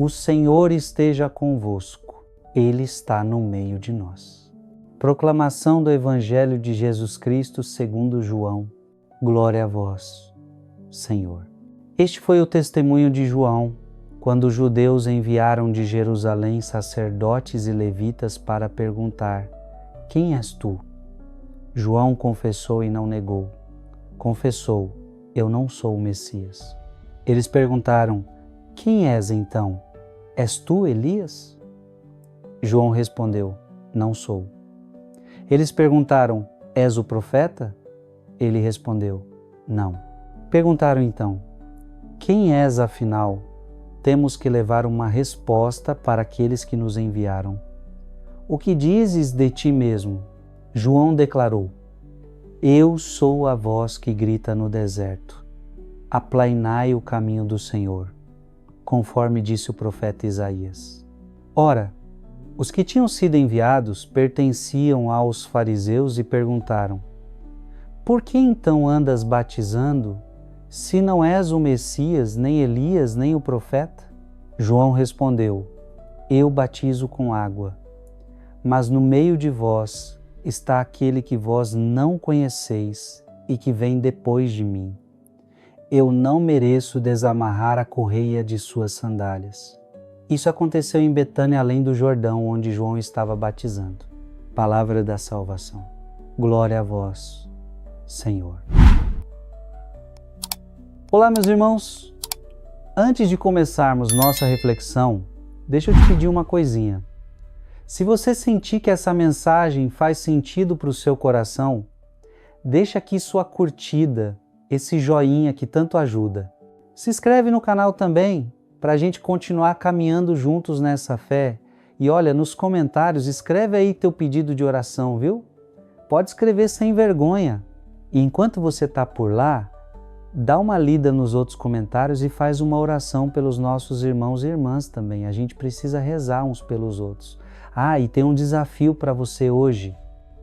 O Senhor esteja convosco, Ele está no meio de nós. Proclamação do Evangelho de Jesus Cristo segundo João. Glória a vós, Senhor. Este foi o testemunho de João, quando os judeus enviaram de Jerusalém sacerdotes e levitas para perguntar: quem és tu? João confessou e não negou. Confessou: eu não sou o Messias. Eles perguntaram: quem és então? És tu Elias? João respondeu: não sou. Eles perguntaram: és o profeta? Ele respondeu: não. Perguntaram então: quem és afinal? Temos que levar uma resposta para aqueles que nos enviaram. O que dizes de ti mesmo? João declarou: eu sou a voz que grita no deserto. Aplainai o caminho do Senhor, conforme disse o profeta Isaías. Ora, os que tinham sido enviados pertenciam aos fariseus e perguntaram: por que então andas batizando, se não és o Messias, nem Elias, nem o profeta? João respondeu: eu batizo com água, mas no meio de vós está aquele que vós não conheceis e que vem depois de mim. Eu não mereço desamarrar a correia de suas sandálias. Isso aconteceu em Betânia, além do Jordão, onde João estava batizando. Palavra da salvação. Glória a vós, Senhor. Olá, meus irmãos. Antes de começarmos nossa reflexão, deixa eu te pedir uma coisinha. Se você sentir que essa mensagem faz sentido para o seu coração, deixa aqui sua curtida, esse joinha que tanto ajuda. Se inscreve no canal também, para a gente continuar caminhando juntos nessa fé. E olha, nos comentários, escreve aí teu pedido de oração, viu? Pode escrever sem vergonha. E enquanto você está por lá, dá uma lida nos outros comentários e faz uma oração pelos nossos irmãos e irmãs também. A gente precisa rezar uns pelos outros. Ah, e tem um desafio para você hoje.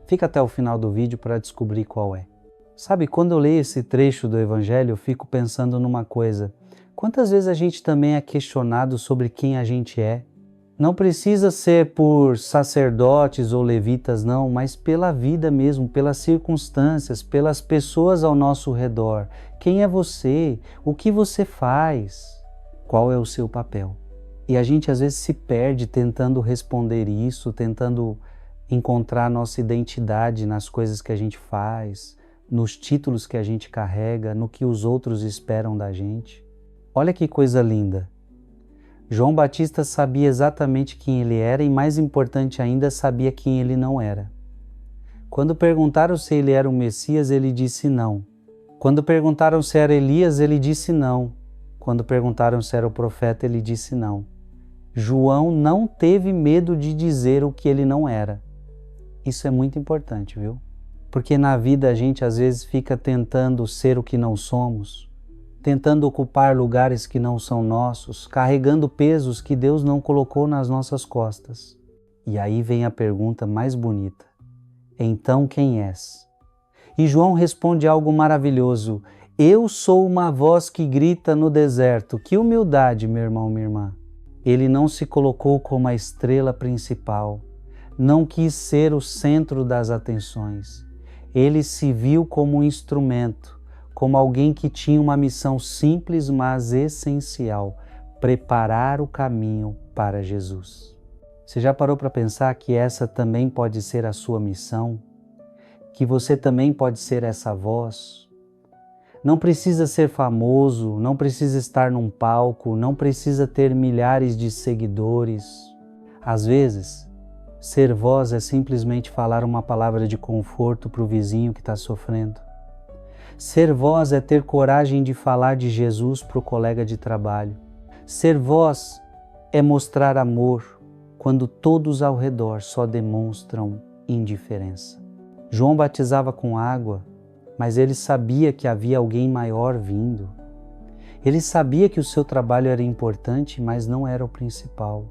Fica até o final do vídeo para descobrir qual é. Sabe, quando eu leio esse trecho do Evangelho, eu fico pensando numa coisa. Quantas vezes a gente também é questionado sobre quem a gente é? Não precisa ser por sacerdotes ou levitas, não, mas pela vida mesmo, pelas circunstâncias, pelas pessoas ao nosso redor. Quem é você? O que você faz? Qual é o seu papel? E a gente às vezes se perde tentando responder isso, tentando encontrar nossa identidade nas coisas que a gente faz, nos títulos que a gente carrega, no que os outros esperam da gente. Olha que coisa linda! João Batista sabia exatamente quem ele era e, mais importante ainda, sabia quem ele não era. Quando perguntaram se ele era o Messias, ele disse não. Quando perguntaram se era Elias, ele disse não. Quando perguntaram se era o profeta, ele disse não. João não teve medo de dizer o que ele não era. Isso é muito importante, viu? Porque na vida a gente às vezes fica tentando ser o que não somos, tentando ocupar lugares que não são nossos, carregando pesos que Deus não colocou nas nossas costas. E aí vem a pergunta mais bonita: então quem és? E João responde algo maravilhoso: eu sou uma voz que grita no deserto. Que humildade, meu irmão, minha irmã. Ele não se colocou como a estrela principal, não quis ser o centro das atenções. Ele se viu como um instrumento, como alguém que tinha uma missão simples, mas essencial: preparar o caminho para Jesus. Você já parou para pensar que essa também pode ser a sua missão? Que você também pode ser essa voz? Não precisa ser famoso, não precisa estar num palco, não precisa ter milhares de seguidores. Às vezes, ser voz é simplesmente falar uma palavra de conforto para o vizinho que está sofrendo. Ser voz é ter coragem de falar de Jesus para o colega de trabalho. Ser voz é mostrar amor quando todos ao redor só demonstram indiferença. João batizava com água, mas ele sabia que havia alguém maior vindo. Ele sabia que o seu trabalho era importante, mas não era o principal.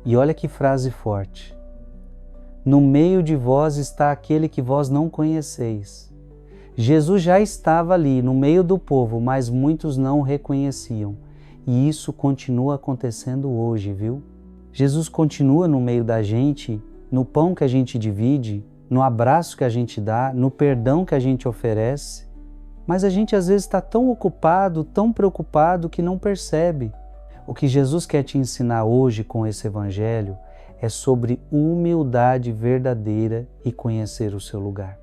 E olha que frase forte: no meio de vós está aquele que vós não conheceis. Jesus já estava ali, no meio do povo, mas muitos não o reconheciam. E isso continua acontecendo hoje, viu? Jesus continua no meio da gente, no pão que a gente divide, no abraço que a gente dá, no perdão que a gente oferece, mas a gente às vezes está tão ocupado, tão preocupado que não percebe. O que Jesus quer te ensinar hoje com esse Evangelho é sobre humildade verdadeira e conhecer o seu lugar.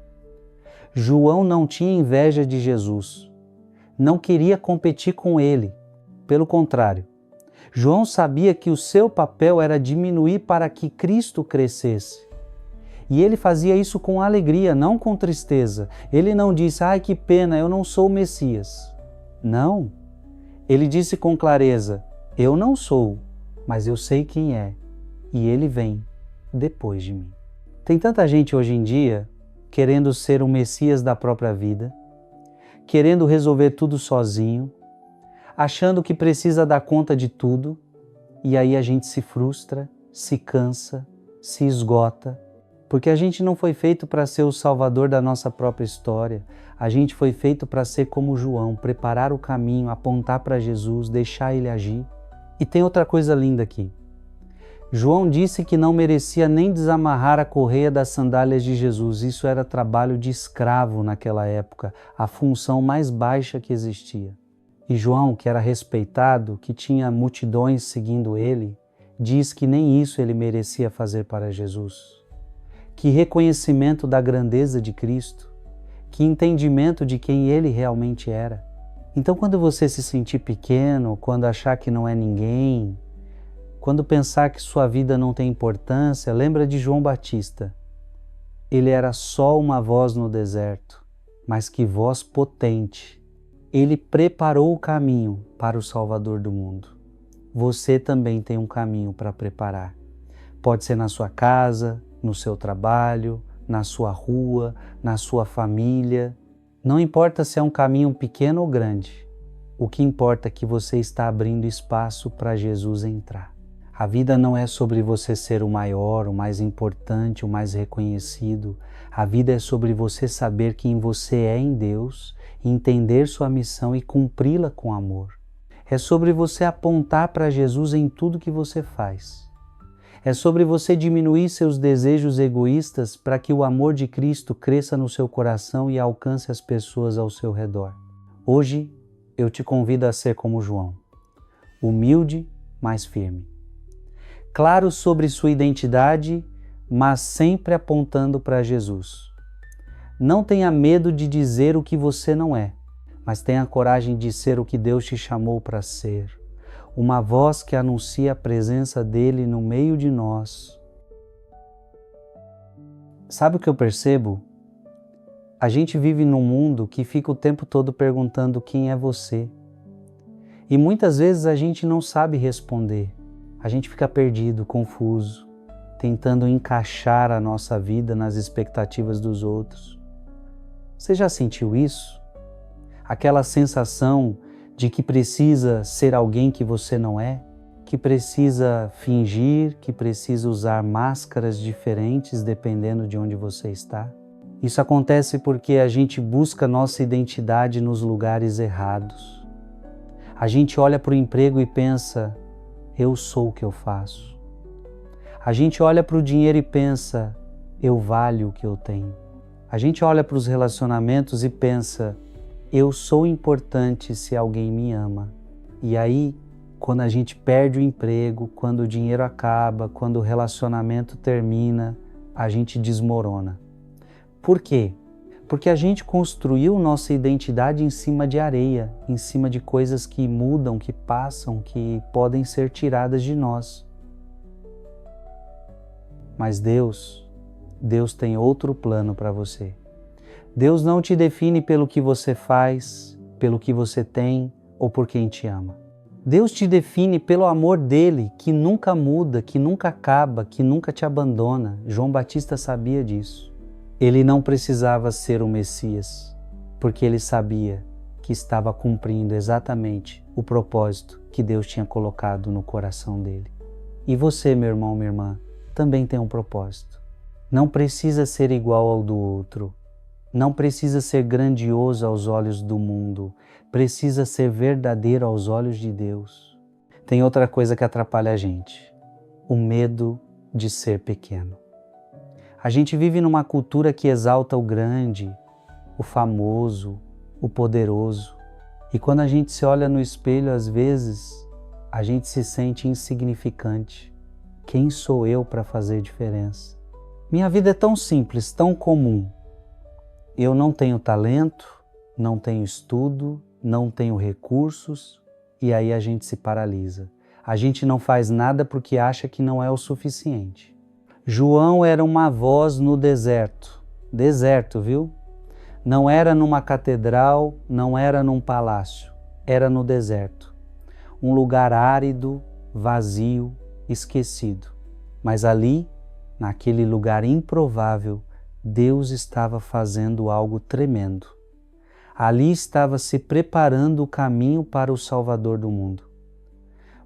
João não tinha inveja de Jesus, não queria competir com ele. Pelo contrário, João sabia que o seu papel era diminuir para que Cristo crescesse. E ele fazia isso com alegria, não com tristeza. Ele não disse, ai que pena, eu não sou o Messias. Não. Ele disse com clareza, eu não sou, mas eu sei quem é. E ele vem depois de mim. Tem tanta gente hoje em dia querendo ser o Messias da própria vida, querendo resolver tudo sozinho, achando que precisa dar conta de tudo, e aí a gente se frustra, se cansa, se esgota, porque a gente não foi feito para ser o salvador da nossa própria história, a gente foi feito para ser como João, preparar o caminho, apontar para Jesus, deixar ele agir. E tem outra coisa linda aqui. João disse que não merecia nem desamarrar a correia das sandálias de Jesus. Isso era trabalho de escravo naquela época, a função mais baixa que existia. E João, que era respeitado, que tinha multidões seguindo ele, diz que nem isso ele merecia fazer para Jesus. Que reconhecimento da grandeza de Cristo, que entendimento de quem ele realmente era. Então, quando você se sentir pequeno, quando achar que não é ninguém, quando pensar que sua vida não tem importância, lembra de João Batista. Ele era só uma voz no deserto, mas que voz potente. Ele preparou o caminho para o Salvador do mundo. Você também tem um caminho para preparar. Pode ser na sua casa, no seu trabalho, na sua rua, na sua família. Não importa se é um caminho pequeno ou grande. O que importa é que você está abrindo espaço para Jesus entrar. A vida não é sobre você ser o maior, o mais importante, o mais reconhecido. A vida é sobre você saber quem você é em Deus, entender sua missão e cumpri-la com amor. É sobre você apontar para Jesus em tudo que você faz. É sobre você diminuir seus desejos egoístas para que o amor de Cristo cresça no seu coração e alcance as pessoas ao seu redor. Hoje eu te convido a ser como João, humilde, mas firme. Claro sobre sua identidade, mas sempre apontando para Jesus. Não tenha medo de dizer o que você não é, mas tenha coragem de ser o que Deus te chamou para ser. Uma voz que anuncia a presença dele no meio de nós. Sabe o que eu percebo? A gente vive num mundo que fica o tempo todo perguntando quem é você. E muitas vezes a gente não sabe responder. A gente fica perdido, confuso, tentando encaixar a nossa vida nas expectativas dos outros. Você já sentiu isso? Aquela sensação de que precisa ser alguém que você não é? Que precisa fingir, que precisa usar máscaras diferentes dependendo de onde você está? Isso acontece porque a gente busca nossa identidade nos lugares errados. A gente olha para o emprego e pensa, eu sou o que eu faço. A gente olha para o dinheiro e pensa, eu valho o que eu tenho. A gente olha para os relacionamentos e pensa, eu sou importante se alguém me ama. E aí, quando a gente perde o emprego, quando o dinheiro acaba, quando o relacionamento termina, a gente desmorona. Por quê? Porque a gente construiu nossa identidade em cima de areia, em cima de coisas que mudam, que passam, que podem ser tiradas de nós. Mas Deus tem outro plano para você. Deus não te define pelo que você faz, pelo que você tem ou por quem te ama. Deus te define pelo amor dele, que nunca muda, que nunca acaba, que nunca te abandona. João Batista sabia disso. Ele não precisava ser o Messias, porque ele sabia que estava cumprindo exatamente o propósito que Deus tinha colocado no coração dele. E você, meu irmão, minha irmã, também tem um propósito. Não precisa ser igual ao do outro. Não precisa ser grandioso aos olhos do mundo. Precisa ser verdadeiro aos olhos de Deus. Tem outra coisa que atrapalha a gente: o medo de ser pequeno. A gente vive numa cultura que exalta o grande, o famoso, o poderoso. E quando a gente se olha no espelho, às vezes, a gente se sente insignificante. Quem sou eu para fazer diferença? Minha vida é tão simples, tão comum. Eu não tenho talento, não tenho estudo, não tenho recursos, e aí a gente se paralisa. A gente não faz nada porque acha que não é o suficiente. João era uma voz no deserto. Deserto, viu? Não era numa catedral, não era num palácio. Era no deserto. Um lugar árido, vazio, esquecido. Mas ali, naquele lugar improvável, Deus estava fazendo algo tremendo. Ali estava se preparando o caminho para o Salvador do mundo.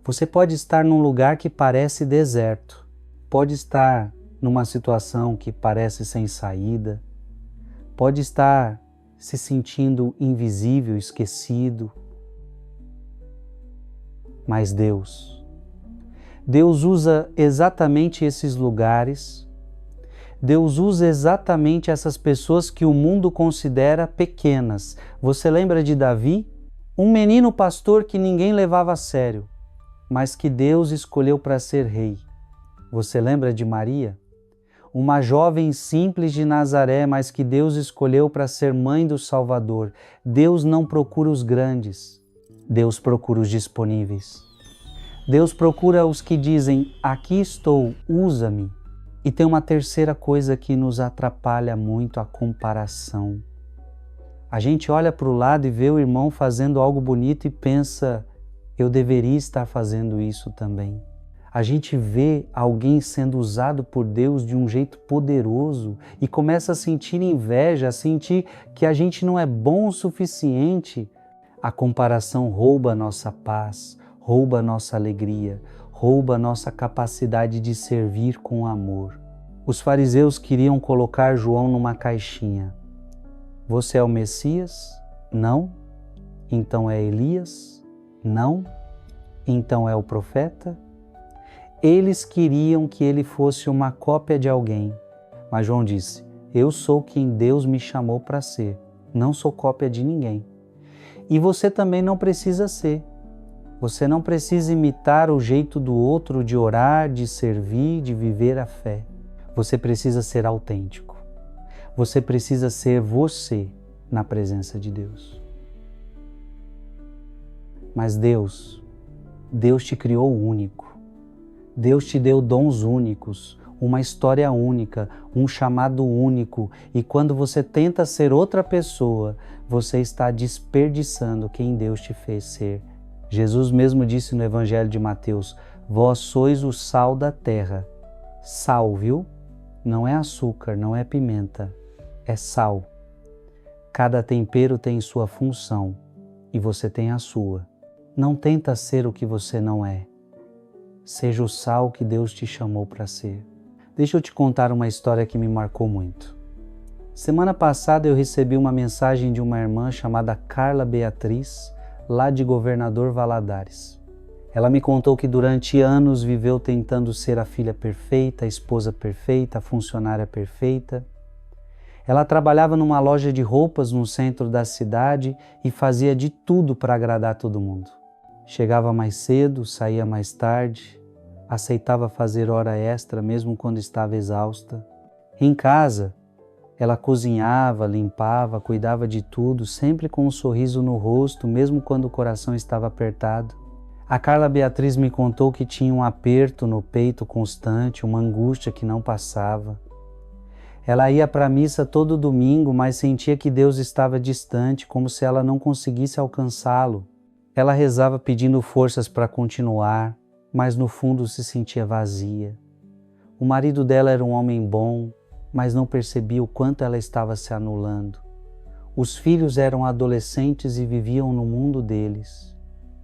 Você pode estar num lugar que parece deserto, pode estar numa situação que parece sem saída, pode estar se sentindo invisível, esquecido, mas Deus usa exatamente esses lugares. Deus usa exatamente essas pessoas que o mundo considera pequenas. Você lembra de Davi? Um menino pastor que ninguém levava a sério, mas que Deus escolheu para ser rei. Você lembra de Maria? Uma jovem simples de Nazaré, mas que Deus escolheu para ser mãe do Salvador. Deus não procura os grandes, Deus procura os disponíveis. Deus procura os que dizem: aqui estou, usa-me. E tem uma terceira coisa que nos atrapalha muito: a comparação. A gente olha para o lado e vê o irmão fazendo algo bonito e pensa: eu deveria estar fazendo isso também. A gente vê alguém sendo usado por Deus de um jeito poderoso e começa a sentir inveja, a sentir que a gente não é bom o suficiente. A comparação rouba a nossa paz, rouba a nossa alegria, rouba a nossa capacidade de servir com amor. Os fariseus queriam colocar João numa caixinha. Você é o Messias? Não. Então é Elias? Não. Então é o profeta? Eles queriam que ele fosse uma cópia de alguém. Mas João disse: eu sou quem Deus me chamou para ser. Não sou cópia de ninguém. E você também não precisa ser. Você não precisa imitar o jeito do outro de orar, de servir, de viver a fé. Você precisa ser autêntico. Você precisa ser você na presença de Deus. Mas Deus te criou único. Deus te deu dons únicos, uma história única, um chamado único. E quando você tenta ser outra pessoa, você está desperdiçando quem Deus te fez ser. Jesus mesmo disse no Evangelho de Mateus: vós sois o sal da terra. Sal, viu? Não é açúcar, não é pimenta, é sal. Cada tempero tem sua função e você tem a sua. Não tenta ser o que você não é. Seja o sal que Deus te chamou para ser. Deixa eu te contar uma história que me marcou muito. Semana passada eu recebi uma mensagem de uma irmã chamada Carla Beatriz, lá de Governador Valadares. Ela me contou que durante anos viveu tentando ser a filha perfeita, a esposa perfeita, a funcionária perfeita. Ela trabalhava numa loja de roupas no centro da cidade e fazia de tudo para agradar todo mundo. Chegava mais cedo, saía mais tarde, aceitava fazer hora extra mesmo quando estava exausta. Em casa, ela cozinhava, limpava, cuidava de tudo, sempre com um sorriso no rosto, mesmo quando o coração estava apertado. A Carla Beatriz me contou que tinha um aperto no peito constante, uma angústia que não passava. Ela ia para a missa todo domingo, mas sentia que Deus estava distante, como se ela não conseguisse alcançá-lo. Ela rezava pedindo forças para continuar, mas no fundo se sentia vazia. O marido dela era um homem bom, mas não percebia o quanto ela estava se anulando. Os filhos eram adolescentes e viviam no mundo deles.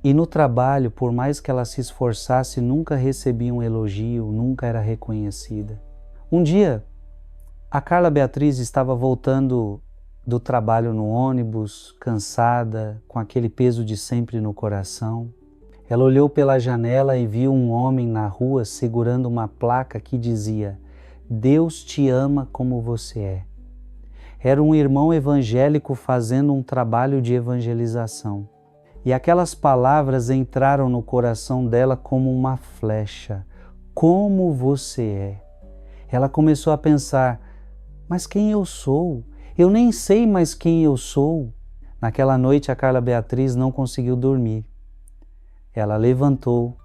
E no trabalho, por mais que ela se esforçasse, nunca recebia um elogio, nunca era reconhecida. Um dia, a Carla Beatriz estava voltando do trabalho no ônibus, cansada, com aquele peso de sempre no coração. Ela olhou pela janela e viu um homem na rua segurando uma placa que dizia: Deus te ama como você é. Era um irmão evangélico fazendo um trabalho de evangelização. E aquelas palavras entraram no coração dela como uma flecha. Como você é? Ela começou a pensar: mas quem eu sou? Eu nem sei mais quem eu sou. Naquela noite a Carla Beatriz não conseguiu dormir. Ela levantou,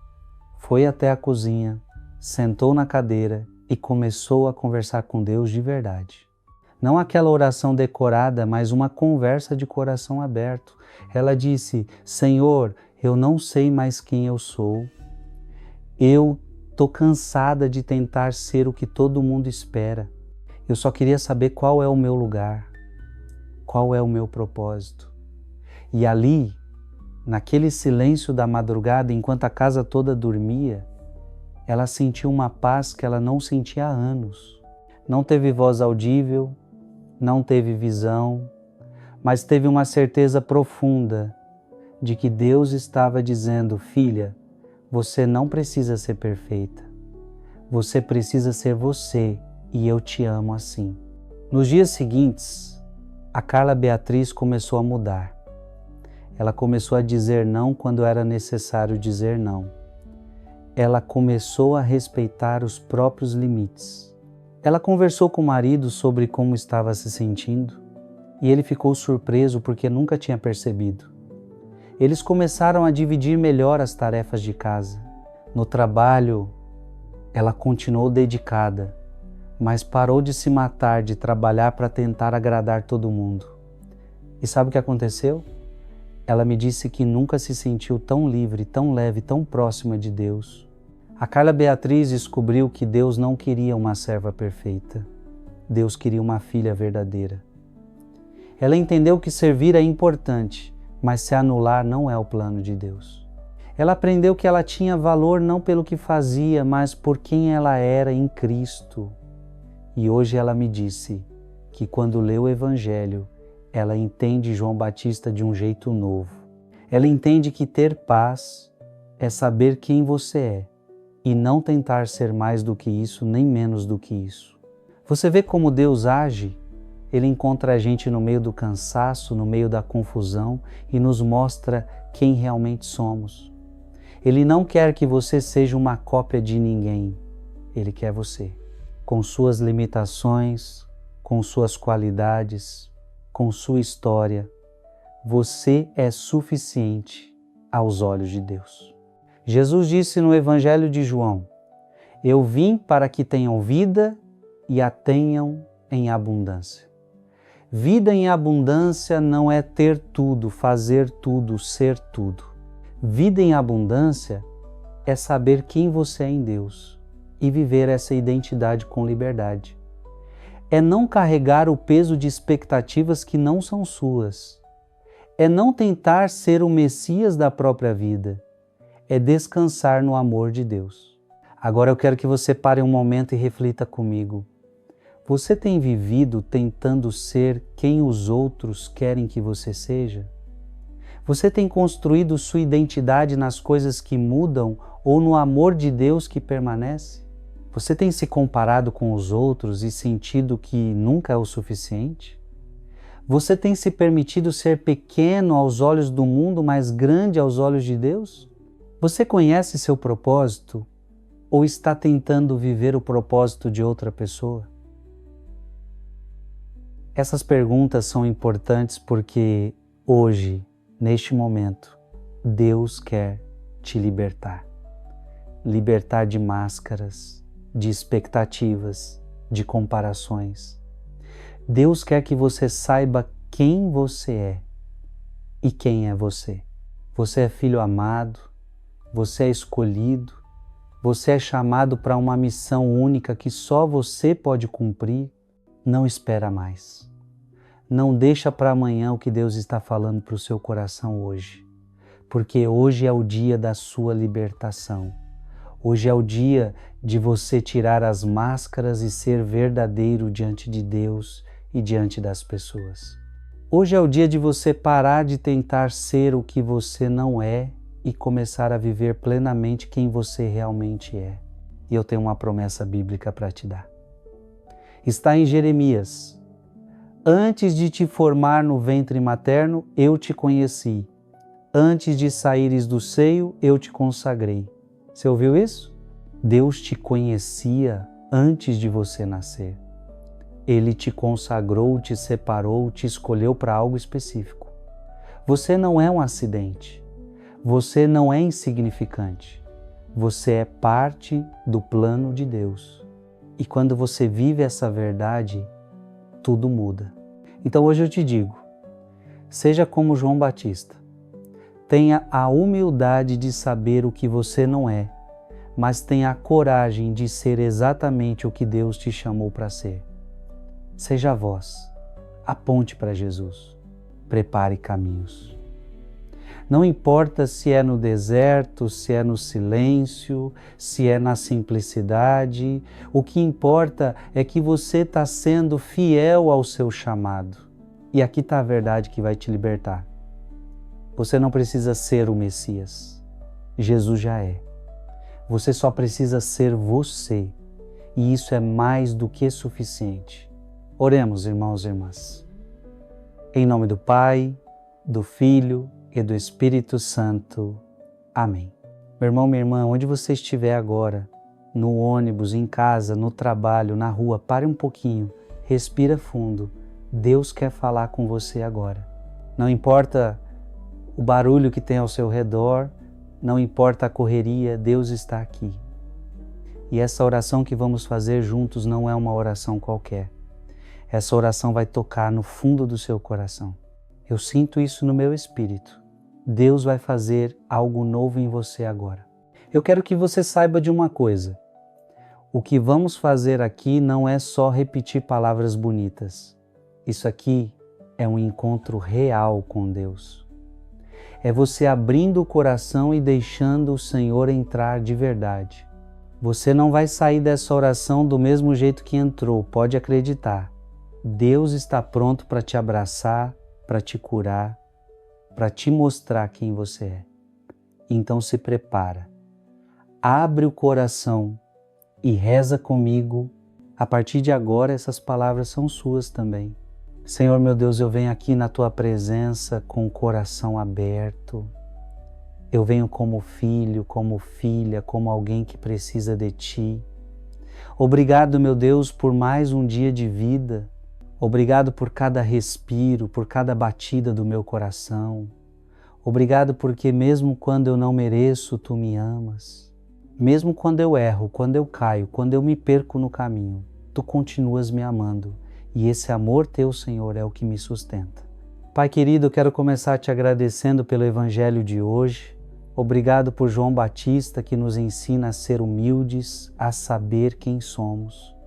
foi até a cozinha, sentou na cadeira e começou a conversar com Deus de verdade. Não aquela oração decorada, mas uma conversa de coração aberto. Ela disse: Senhor, eu não sei mais quem eu sou. Eu estou cansada de tentar ser o que todo mundo espera. Eu só queria saber qual é o meu lugar, qual é o meu propósito. E ali, naquele silêncio da madrugada, enquanto a casa toda dormia, ela sentiu uma paz que ela não sentia há anos. Não teve voz audível, não teve visão, mas teve uma certeza profunda de que Deus estava dizendo: filha, você não precisa ser perfeita. Você precisa ser você e eu te amo assim. Nos dias seguintes, a Carla Beatriz começou a mudar. Ela começou a dizer não quando era necessário dizer não. Ela começou a respeitar os próprios limites. Ela conversou com o marido sobre como estava se sentindo e ele ficou surpreso porque nunca tinha percebido. Eles começaram a dividir melhor as tarefas de casa. No trabalho, ela continuou dedicada, mas parou de se matar de trabalhar para tentar agradar todo mundo. E sabe o que aconteceu? Ela me disse que nunca se sentiu tão livre, tão leve, tão próxima de Deus. A Carla Beatriz descobriu que Deus não queria uma serva perfeita. Deus queria uma filha verdadeira. Ela entendeu que servir é importante, mas se anular não é o plano de Deus. Ela aprendeu que ela tinha valor não pelo que fazia, mas por quem ela era em Cristo. E hoje ela me disse que quando lê o Evangelho, ela entende João Batista de um jeito novo. Ela entende que ter paz é saber quem você é e não tentar ser mais do que isso, nem menos do que isso. Você vê como Deus age? Ele encontra a gente no meio do cansaço, no meio da confusão e nos mostra quem realmente somos. Ele não quer que você seja uma cópia de ninguém. Ele quer você, com suas limitações, com suas qualidades, com sua história. Você é suficiente aos olhos de Deus. Jesus disse no Evangelho de João: eu vim para que tenham vida e a tenham em abundância. Vida em abundância não é ter tudo, fazer tudo, ser tudo. Vida em abundância é saber quem você é em Deus e viver essa identidade com liberdade. É não carregar o peso de expectativas que não são suas. É não tentar ser o Messias da própria vida. É descansar no amor de Deus. Agora eu quero que você pare um momento e reflita comigo. Você tem vivido tentando ser quem os outros querem que você seja? Você tem construído sua identidade nas coisas que mudam ou no amor de Deus que permanece? Você tem se comparado com os outros e sentido que nunca é o suficiente? Você tem se permitido ser pequeno aos olhos do mundo, mas grande aos olhos de Deus? Você conhece seu propósito ou está tentando viver o propósito de outra pessoa? Essas perguntas são importantes porque hoje, neste momento, Deus quer te libertar. Libertar de máscaras, de expectativas, de comparações. Deus quer que você saiba quem você é e quem é você. Você é filho amado, você é escolhido, você é chamado para uma missão única que só você pode cumprir. Não espera mais. Não deixa para amanhã o que Deus está falando para o seu coração hoje, porque hoje é o dia da sua libertação. Hoje é o dia de você tirar as máscaras e ser verdadeiro diante de Deus e diante das pessoas. Hoje é o dia de você parar de tentar ser o que você não é e começar a viver plenamente quem você realmente é. E eu tenho uma promessa bíblica para te dar. Está em Jeremias: antes de te formar no ventre materno, eu te conheci. Antes de saíres do seio, eu te consagrei. Você ouviu isso? Deus te conhecia antes de você nascer. Ele te consagrou, te separou, te escolheu para algo específico. Você não é um acidente. Você não é insignificante. Você é parte do plano de Deus. E quando você vive essa verdade, tudo muda. Então hoje eu te digo, seja como João Batista. Tenha a humildade de saber o que você não é, mas tenha a coragem de ser exatamente o que Deus te chamou para ser. Seja a voz, aponte para Jesus, prepare caminhos. Não importa se é no deserto, se é no silêncio, se é na simplicidade, o que importa é que você está sendo fiel ao seu chamado. E aqui está a verdade que vai te libertar. Você não precisa ser o Messias, Jesus já é. Você só precisa ser você, e isso é mais do que suficiente. Oremos, irmãos e irmãs. Em nome do Pai, do Filho e do Espírito Santo. Amém. Meu irmão, minha irmã, onde você estiver agora, no ônibus, em casa, no trabalho, na rua, pare um pouquinho, respira fundo. Deus quer falar com você agora. Não importa o barulho que tem ao seu redor, não importa a correria, Deus está aqui. E essa oração que vamos fazer juntos não é uma oração qualquer. Essa oração vai tocar no fundo do seu coração. Eu sinto isso no meu espírito. Deus vai fazer algo novo em você agora. Eu quero que você saiba de uma coisa. O que vamos fazer aqui não é só repetir palavras bonitas. Isso aqui é um encontro real com Deus. É você abrindo o coração e deixando o Senhor entrar de verdade. Você não vai sair dessa oração do mesmo jeito que entrou, pode acreditar. Deus está pronto para te abraçar, para te curar, para te mostrar quem você é. Então se prepara. Abre o coração e reza comigo. A partir de agora essas palavras são suas também. Senhor meu Deus, eu venho aqui na Tua presença com o coração aberto. Eu venho como filho, como filha, como alguém que precisa de Ti. Obrigado, meu Deus, por mais um dia de vida. Obrigado por cada respiro, por cada batida do meu coração. Obrigado porque mesmo quando eu não mereço, Tu me amas. Mesmo quando eu erro, quando eu caio, quando eu me perco no caminho, Tu continuas me amando. E esse amor Teu, Senhor, é o que me sustenta. Pai querido, eu quero começar te agradecendo pelo Evangelho de hoje. Obrigado por João Batista, que nos ensina a ser humildes, a saber quem somos.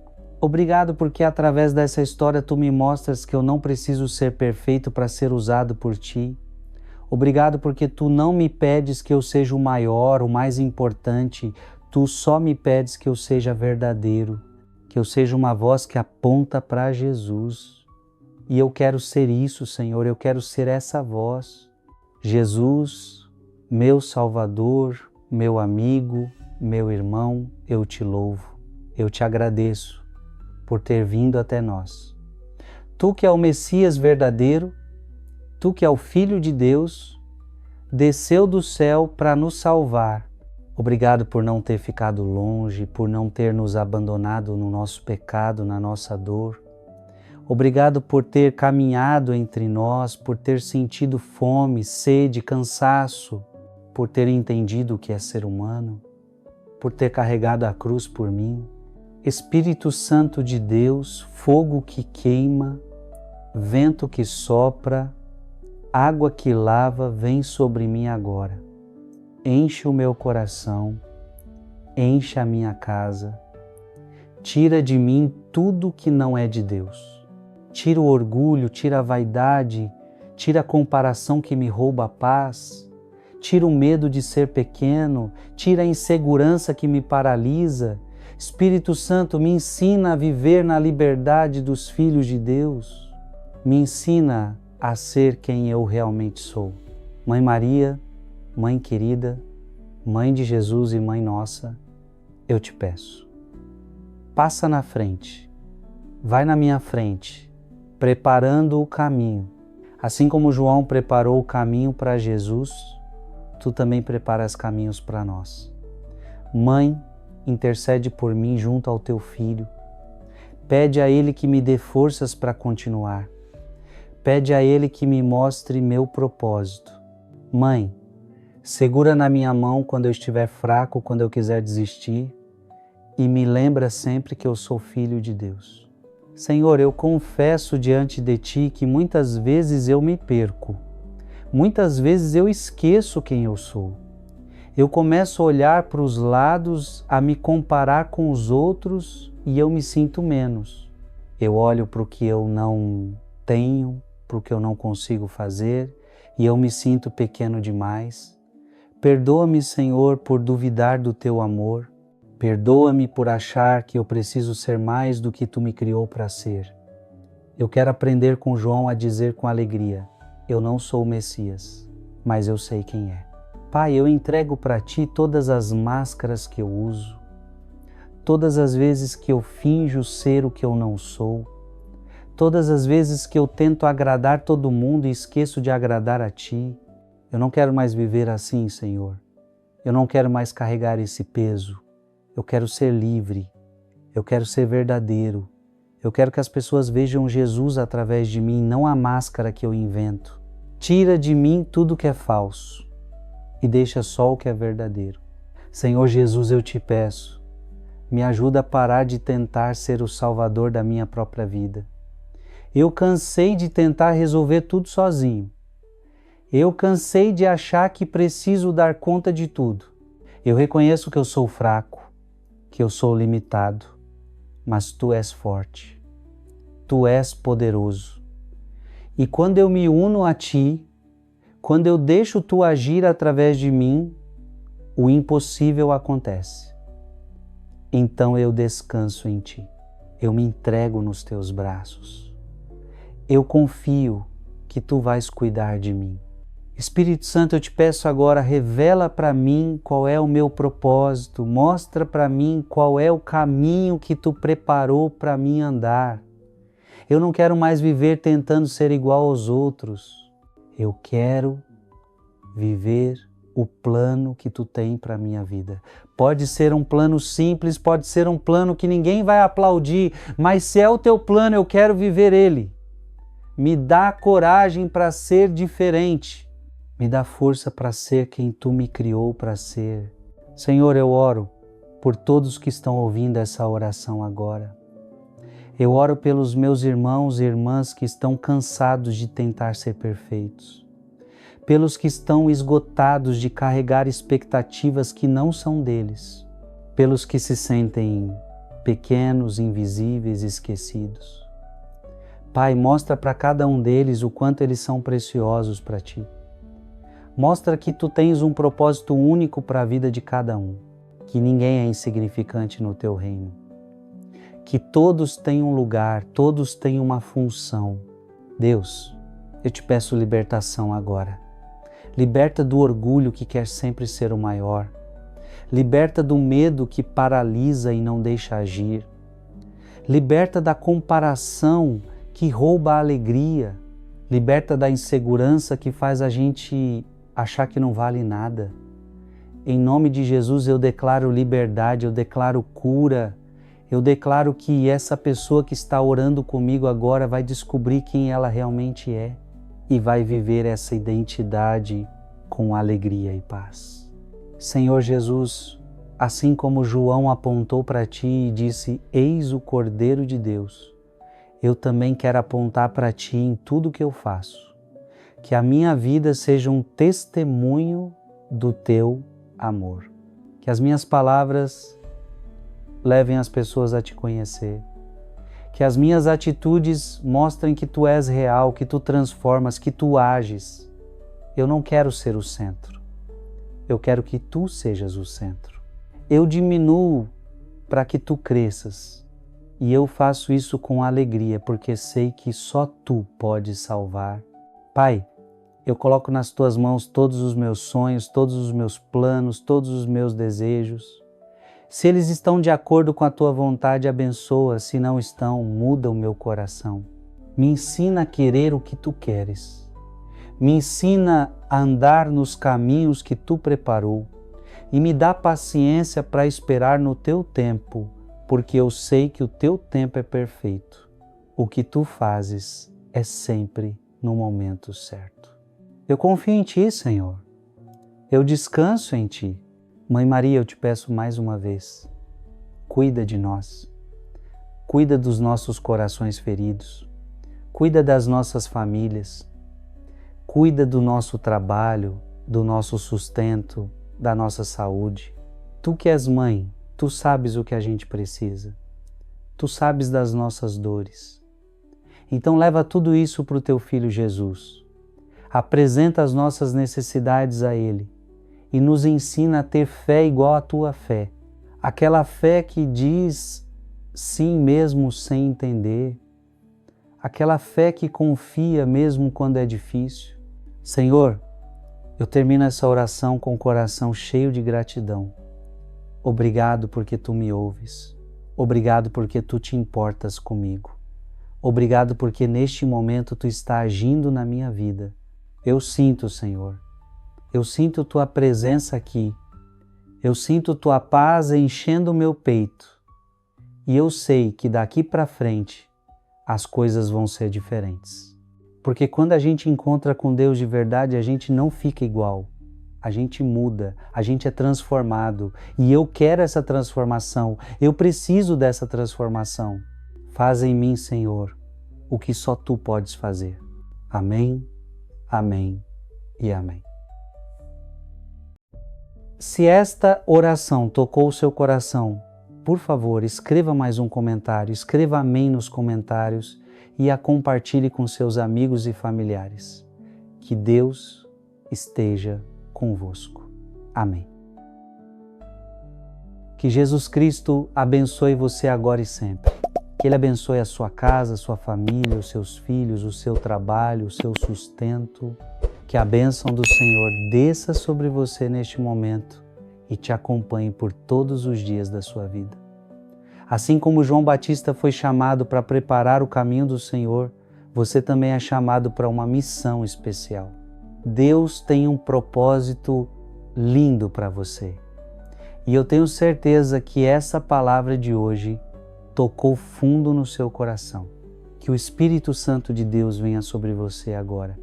Obrigado porque através dessa história Tu me mostras que eu não preciso ser perfeito para ser usado por Ti. Obrigado porque Tu não me pedes que eu seja o maior, o mais importante. Tu só me pedes que eu seja verdadeiro, que eu seja uma voz que aponta para Jesus. E eu quero ser isso, Senhor, eu quero ser essa voz. Jesus, meu Salvador, meu amigo, meu irmão, eu Te louvo, eu Te agradeço por ter vindo até nós. Tu que é o Messias verdadeiro, Tu que é o Filho de Deus, desceu do céu para nos salvar. Obrigado por não ter ficado longe, por não ter nos abandonado no nosso pecado, na nossa dor. Obrigado por ter caminhado entre nós, por ter sentido fome, sede, cansaço, por ter entendido o que é ser humano, por ter carregado a cruz por mim. Espírito Santo de Deus, fogo que queima, vento que sopra, água que lava, vem sobre mim agora. Enche o meu coração, enche a minha casa, tira de mim tudo que não é de Deus. Tira o orgulho, tira a vaidade, tira a comparação que me rouba a paz, tira o medo de ser pequeno, tira a insegurança que me paralisa. Espírito Santo, me ensina a viver na liberdade dos filhos de Deus. Me ensina a ser quem eu realmente sou. Mãe Maria, Mãe querida, Mãe de Jesus e Mãe nossa, eu te peço, passa na frente, vai na minha frente, preparando o caminho. Assim como João preparou o caminho para Jesus, tu também preparas caminhos para nós. Mãe, intercede por mim junto ao teu filho. Pede a ele que me dê forças para continuar. Pede a ele que me mostre meu propósito. Mãe, segura na minha mão quando eu estiver fraco, quando eu quiser desistir, e me lembra sempre que eu sou filho de Deus. Senhor, eu confesso diante de Ti que muitas vezes eu me perco, muitas vezes eu esqueço quem eu sou. Eu começo a olhar para os lados, a me comparar com os outros e eu me sinto menos. Eu olho para o que eu não tenho, para o que eu não consigo fazer e eu me sinto pequeno demais. Perdoa-me, Senhor, por duvidar do Teu amor. Perdoa-me por achar que eu preciso ser mais do que Tu me criou para ser. Eu quero aprender com João a dizer com alegria, eu não sou o Messias, mas eu sei quem é. Pai, eu entrego para Ti todas as máscaras que eu uso, todas as vezes que eu finjo ser o que eu não sou, todas as vezes que eu tento agradar todo mundo e esqueço de agradar a Ti. Eu não quero mais viver assim, Senhor. Eu não quero mais carregar esse peso. Eu quero ser livre, eu quero ser verdadeiro, eu quero que as pessoas vejam Jesus através de mim, não a máscara que eu invento. Tira de mim tudo que é falso e deixa só o que é verdadeiro. Senhor Jesus, eu te peço, me ajuda a parar de tentar ser o salvador da minha própria vida. Eu cansei de tentar resolver tudo sozinho. Eu cansei de achar que preciso dar conta de tudo. Eu reconheço que eu sou fraco, que eu sou limitado, mas Tu és forte, Tu és poderoso. E quando eu me uno a Ti, quando eu deixo Tu agir através de mim, o impossível acontece. Então eu descanso em Ti, eu me entrego nos Teus braços. Eu confio que Tu vais cuidar de mim. Espírito Santo, eu te peço agora, revela para mim qual é o meu propósito, mostra para mim qual é o caminho que Tu preparou para mim andar. Eu não quero mais viver tentando ser igual aos outros. Eu quero viver o plano que Tu tem para a minha vida. Pode ser um plano simples, pode ser um plano que ninguém vai aplaudir, mas se é o Teu plano, eu quero viver ele. Me dá coragem para ser diferente. Me dá força para ser quem Tu me criou para ser. Senhor, eu oro por todos que estão ouvindo essa oração agora. Eu oro pelos meus irmãos e irmãs que estão cansados de tentar ser perfeitos. Pelos que estão esgotados de carregar expectativas que não são deles. Pelos que se sentem pequenos, invisíveis, esquecidos. Pai, mostra para cada um deles o quanto eles são preciosos para Ti. Mostra que Tu tens um propósito único para a vida de cada um, que ninguém é insignificante no Teu reino, que todos têm um lugar, todos têm uma função. Deus, eu te peço libertação agora. Liberta do orgulho que quer sempre ser o maior. Liberta do medo que paralisa e não deixa agir. Liberta da comparação que rouba a alegria. Liberta da insegurança que faz a gente achar que não vale nada. Em nome de Jesus eu declaro liberdade, eu declaro cura, eu declaro que essa pessoa que está orando comigo agora vai descobrir quem ela realmente é e vai viver essa identidade com alegria e paz. Senhor Jesus, assim como João apontou para Ti e disse, eis o Cordeiro de Deus, eu também quero apontar para Ti em tudo que eu faço. Que a minha vida seja um testemunho do Teu amor. Que as minhas palavras levem as pessoas a Te conhecer. Que as minhas atitudes mostrem que Tu és real, que Tu transformas, que Tu ages. Eu não quero ser o centro. Eu quero que Tu sejas o centro. Eu diminuo para que Tu cresças. E eu faço isso com alegria, porque sei que só Tu podes salvar. Pai, Eu coloco nas tuas mãos todos os meus sonhos, todos os meus planos, todos os meus desejos. Se eles estão de acordo com a tua vontade, abençoa. Se não estão, muda o meu coração. Me ensina a querer o que tu queres. Me ensina a andar nos caminhos que tu preparou. E me dá paciência para esperar no teu tempo, porque eu sei que o teu tempo é perfeito. O que tu fazes é sempre no momento certo. Eu confio em Ti, Senhor. Eu descanso em Ti. Mãe Maria, eu te peço mais uma vez, cuida de nós. Cuida dos nossos corações feridos. Cuida das nossas famílias. Cuida do nosso trabalho, do nosso sustento, da nossa saúde. Tu que és mãe, Tu sabes o que a gente precisa. Tu sabes das nossas dores. Então leva tudo isso para o Teu Filho Jesus. Apresenta as nossas necessidades a Ele e nos ensina a ter fé igual à Tua fé. Aquela fé que diz sim mesmo sem entender. Aquela fé que confia mesmo quando é difícil. Senhor, eu termino essa oração com o coração cheio de gratidão. Obrigado porque Tu me ouves. Obrigado porque Tu te importas comigo. Obrigado porque neste momento Tu está agindo na minha vida. Eu sinto, Senhor. Eu sinto Tua presença aqui. Eu sinto Tua paz enchendo o meu peito. E eu sei que daqui para frente as coisas vão ser diferentes. Porque quando a gente encontra com Deus de verdade, a gente não fica igual. A gente muda, a gente é transformado. E eu quero essa transformação. Eu preciso dessa transformação. Faz em mim, Senhor, o que só Tu podes fazer. Amém, amém e amém. Se esta oração tocou o seu coração, por favor, escreva mais um comentário, escreva amém nos comentários e a compartilhe com seus amigos e familiares. Que Deus esteja convosco. Amém. Que Jesus Cristo abençoe você agora e sempre. Que Ele abençoe a sua casa, a sua família, os seus filhos, o seu trabalho, o seu sustento. Que a bênção do Senhor desça sobre você neste momento e te acompanhe por todos os dias da sua vida. Assim como João Batista foi chamado para preparar o caminho do Senhor, você também é chamado para uma missão especial. Deus tem um propósito lindo para você. E eu tenho certeza que essa palavra de hoje tocou fundo no seu coração. Que o Espírito Santo de Deus venha sobre você agora.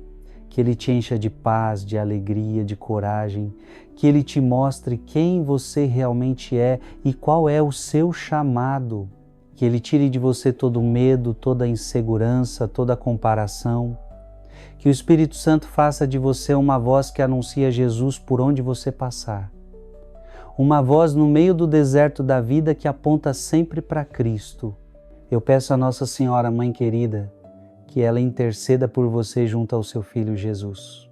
Que Ele te encha de paz, de alegria, de coragem, que Ele te mostre quem você realmente é e qual é o seu chamado, que Ele tire de você todo medo, toda insegurança, toda comparação, que o Espírito Santo faça de você uma voz que anuncia Jesus por onde você passar, uma voz no meio do deserto da vida que aponta sempre para Cristo. Eu peço a Nossa Senhora, Mãe querida, que ela interceda por você junto ao seu Filho Jesus.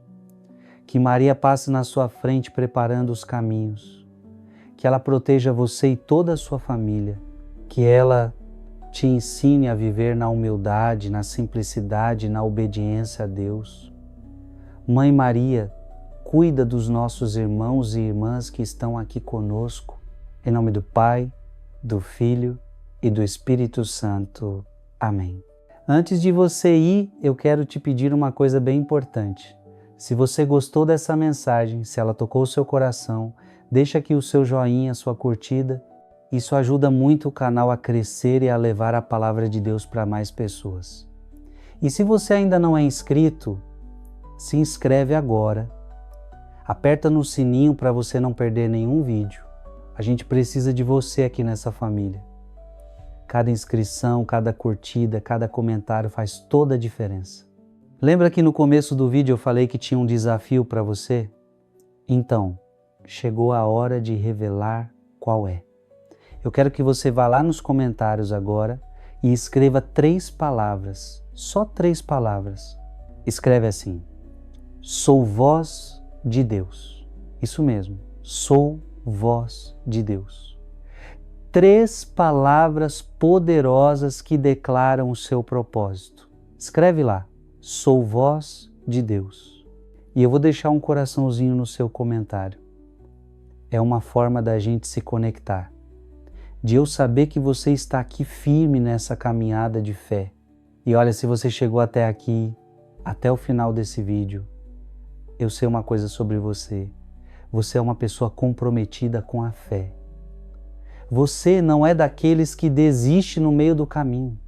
Que Maria passe na sua frente preparando os caminhos. Que ela proteja você e toda a sua família. Que ela te ensine a viver na humildade, na simplicidade, na obediência a Deus. Mãe Maria, cuida dos nossos irmãos e irmãs que estão aqui conosco. Em nome do Pai, do Filho e do Espírito Santo. Amém. Antes de você ir, eu quero te pedir uma coisa bem importante. Se você gostou dessa mensagem, se ela tocou o seu coração, deixa aqui o seu joinha, a sua curtida. Isso ajuda muito o canal a crescer e a levar a palavra de Deus para mais pessoas. E se você ainda não é inscrito, se inscreve agora. Aperta no sininho para você não perder nenhum vídeo. A gente precisa de você aqui nessa família. Cada inscrição, cada curtida, cada comentário faz toda a diferença. Lembra que no começo do vídeo eu falei que tinha um desafio para você? Então, chegou a hora de revelar qual é. Eu quero que você vá lá nos comentários agora e escreva 3 palavras, só 3 palavras. Escreve assim: sou voz de Deus. Isso mesmo, sou voz de Deus. 3 palavras poderosas que declaram o seu propósito. Escreve lá, sou voz de Deus. E eu vou deixar um coraçãozinho no seu comentário. É uma forma da gente se conectar, de eu saber que você está aqui firme nessa caminhada de fé. E olha, se você chegou até aqui, até o final desse vídeo, eu sei uma coisa sobre você. Você é uma pessoa comprometida com a fé. Você não é daqueles que desiste no meio do caminho.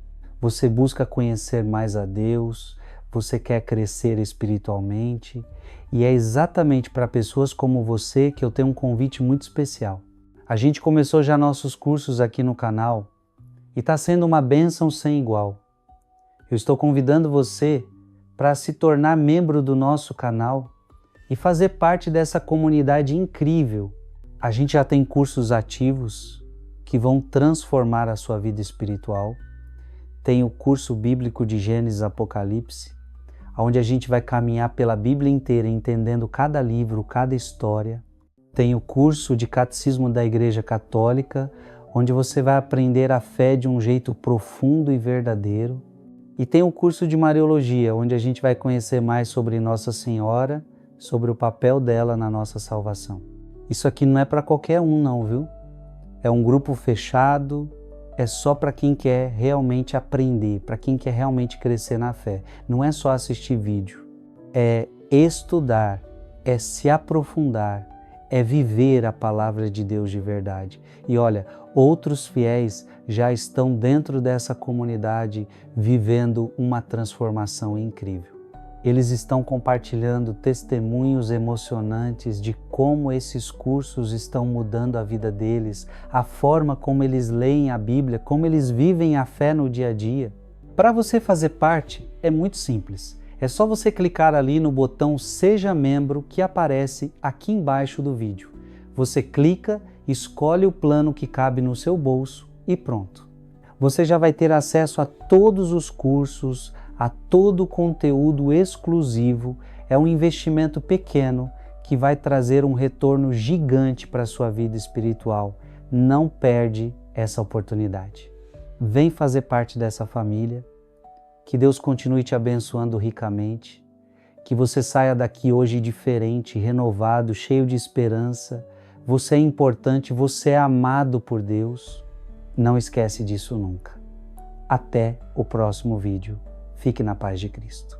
Você busca conhecer mais a Deus, você quer crescer espiritualmente, e é exatamente para pessoas como você que eu tenho um convite muito especial. A gente começou já nossos cursos aqui no canal e está sendo uma bênção sem igual. Eu estou convidando você para se tornar membro do nosso canal e fazer parte dessa comunidade incrível. A gente já tem cursos ativos que vão transformar a sua vida espiritual. Tem o curso bíblico de Gênesis e Apocalipse, onde a gente vai caminhar pela Bíblia inteira, entendendo cada livro, cada história. Tem o curso de Catecismo da Igreja Católica, onde você vai aprender a fé de um jeito profundo e verdadeiro. E tem o curso de Mariologia, onde a gente vai conhecer mais sobre Nossa Senhora, sobre o papel dela na nossa salvação. Isso aqui não é para qualquer um não, viu? É um grupo fechado, é só para quem quer realmente aprender, para quem quer realmente crescer na fé. Não é só assistir vídeo, é estudar, é se aprofundar, é viver a palavra de Deus de verdade. E olha, outros fiéis já estão dentro dessa comunidade vivendo uma transformação incrível. Eles estão compartilhando testemunhos emocionantes de como esses cursos estão mudando a vida deles, a forma como eles leem a Bíblia, como eles vivem a fé no dia a dia. Para você fazer parte, é muito simples. É só você clicar ali no botão Seja Membro que aparece aqui embaixo do vídeo. Você clica, escolhe o plano que cabe no seu bolso e pronto. Você já vai ter acesso a todos os cursos, a todo o conteúdo exclusivo. É um investimento pequeno que vai trazer um retorno gigante para a sua vida espiritual. Não perde essa oportunidade. Vem fazer parte dessa família. Que Deus continue te abençoando ricamente. Que você saia daqui hoje diferente, renovado, cheio de esperança. Você é importante, você é amado por Deus. Não esquece disso nunca. Até o próximo vídeo. Fique na paz de Cristo.